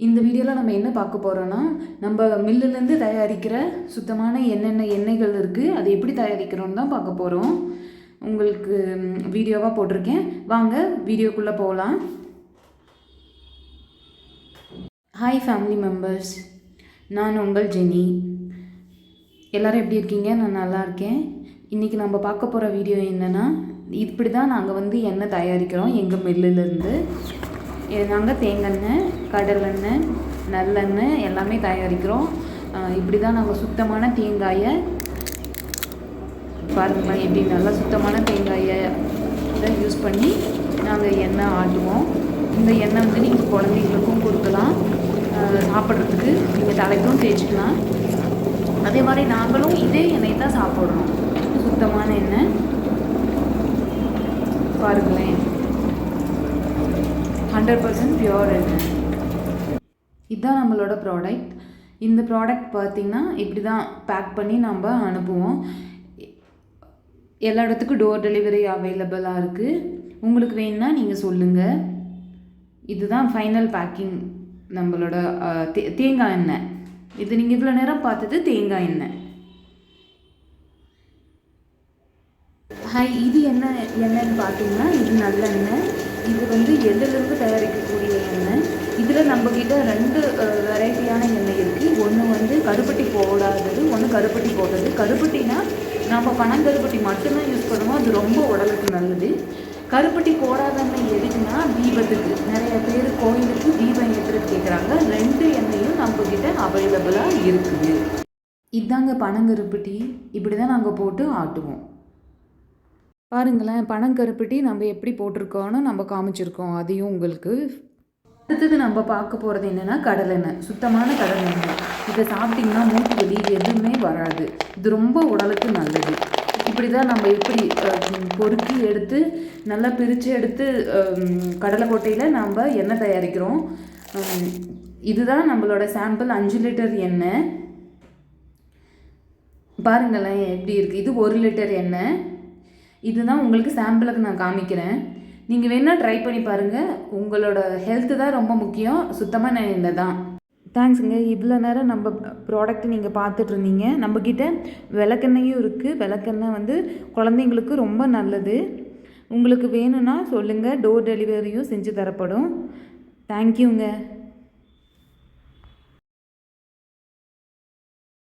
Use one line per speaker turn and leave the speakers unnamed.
இந்த வீடியோவில் நம்ம என்ன பார்க்க போகிறோன்னா, நம்ம மில்லுலேருந்து தயாரிக்கிற சுத்தமான என்னென்ன எண்ணெய்கள் இருக்குது, அது எப்படி தயாரிக்கிறோன்னு தான் பார்க்க போகிறோம். உங்களுக்கு வீடியோவாக போட்டிருக்கேன். வாங்க வீடியோக்குள்ளே போகலாம். ஹாய் ஃபேமிலி மெம்பர்ஸ், நான் உங்கள் ஜெனி. எல்லோரும் எப்படி இருக்கீங்க? நான் நல்லா இருக்கேன். இன்றைக்கி நம்ம பார்க்க போகிற வீடியோ என்னென்னா, இப்படி தான் நாங்கள் எண்ணெய் தயாரிக்கிறோம் எங்கள் மில்லுலேருந்து. நாங்கள் தேங்காய், கடலெண்ணெய், நல்லெண்ணெய் எல்லாமே தயாரிக்கிறோம். இப்படி தான் நாங்கள் சுத்தமான தேங்காயை பாருங்களேன், எப்படி நல்லா சுத்தமான தேங்காயை இதை யூஸ் பண்ணி நாங்கள் எண்ணெய் ஆட்டுவோம். இந்த எண்ணெய் நீங்கள் குழந்தைங்களுக்கும் கொடுக்கலாம், சாப்பிட்றதுக்கு நீங்கள் தலைக்கும் தேய்ச்சிக்கலாம். அதே மாதிரி நாங்களும் இதே எண்ணெய் தான் சாப்பிட்றோம், சுத்தமான எண்ணெய். பாருங்களேன், 100% பியூர் எண்ணெய். இதுதான் நம்மளோட ப்ராடக்ட். இந்த ப்ராடக்ட் பார்த்திங்கன்னா இப்படி தான் பேக் பண்ணி நம்ம அனுப்புவோம். எல்லா இடத்துக்கும் டோர் டெலிவரி அவைலபிளாக இருக்குது. உங்களுக்கு வேணும்னா நீங்கள் சொல்லுங்கள். இதுதான் ஃபைனல் பேக்கிங் நம்மளோட தேங்காய் எண்ணெய். இது நீங்கள் இவ்வளோ நேரம் பார்த்தது தேங்காய் எண்ணெய். இது என்ன எண்ணெய்ன்னு பார்த்தீங்கன்னா, இது நல்லெண்ணெய். இது எள்ளிலிருந்து தயாரிக்கக்கூடிய எண்ணெய். இதில் நம்மக்கிட்ட 2 வெரைட்டியான எண்ணெய் இருக்குது. ஒன்று கருப்பட்டி போடாதது, ஒன்று கருப்பட்டி போடுறது. கருப்பட்டினா நம்ம பனங்கருப்பட்டி மட்டும்தான் யூஸ் பண்ணுவோம், அது ரொம்ப உடலுக்கு நல்லது. கருப்பட்டி போடாத எண்ணெய் எதுக்குன்னா தீபத்துக்கு, நிறைய பேர் கோயிலுக்கு தீபம் ஏற்றுறது கேட்குறாங்க. 2 எண்ணெயும் நம்மக்கிட்ட அவைலபிளாக இருக்குது. இதாங்க பனங்கருப்பட்டி. இப்படி தான் நாங்கள் போட்டு ஆட்டுவோம். பாருங்களேன், பனங்கருப்பட்டி நம்ம எப்படி போட்டிருக்கோன்னு நம்ம காமிச்சிருக்கோம், அதையும் உங்களுக்கு. அடுத்தது நம்ம பார்க்க போகிறது என்னென்னா கடலெண்ணெய், சுத்தமான கடலெண்ணெய். இதை சாப்பிட்டிங்கன்னா மூட்டு வலி எதுவுமே வராது. இது ரொம்ப உடலுக்கு நல்லது. இப்படி தான் நம்ம எப்படி பொறுக்கி எடுத்து நல்லா பிரித்து எடுத்து கடலைக்கொட்டையில் நம்ம எண்ணெய் தயாரிக்கிறோம். இதுதான் நம்மளோட சாம்பிள் 5 லிட்டர் எண்ணெய். பாருங்களேன் எப்படி இருக்குது. இது 1 லிட்டர் எண்ணெய். இதுதான் உங்களுக்கு சாம்பிளுக்கு நான் காமிக்கிறேன். நீங்கள் வேணால் ட்ரை பண்ணி பாருங்கள். உங்களோட ஹெல்த்து தான் ரொம்ப முக்கியம். சுத்தமாக எண்ணெய் தான். தேங்க்ஸுங்க. இவ்வளோ நேரம் நம்ம ப்ராடக்ட் நீங்கள் பார்த்துட்ருந்தீங்க. நம்மக்கிட்ட விளக்கெண்ணெயும் இருக்குது. விளக்கெண்ணெய் குழந்தைங்களுக்கு ரொம்ப நல்லது. உங்களுக்கு வேணும்னா சொல்லுங்கள், டோர் டெலிவரியும் செஞ்சு தரப்படும். தேங்க்யூங்க.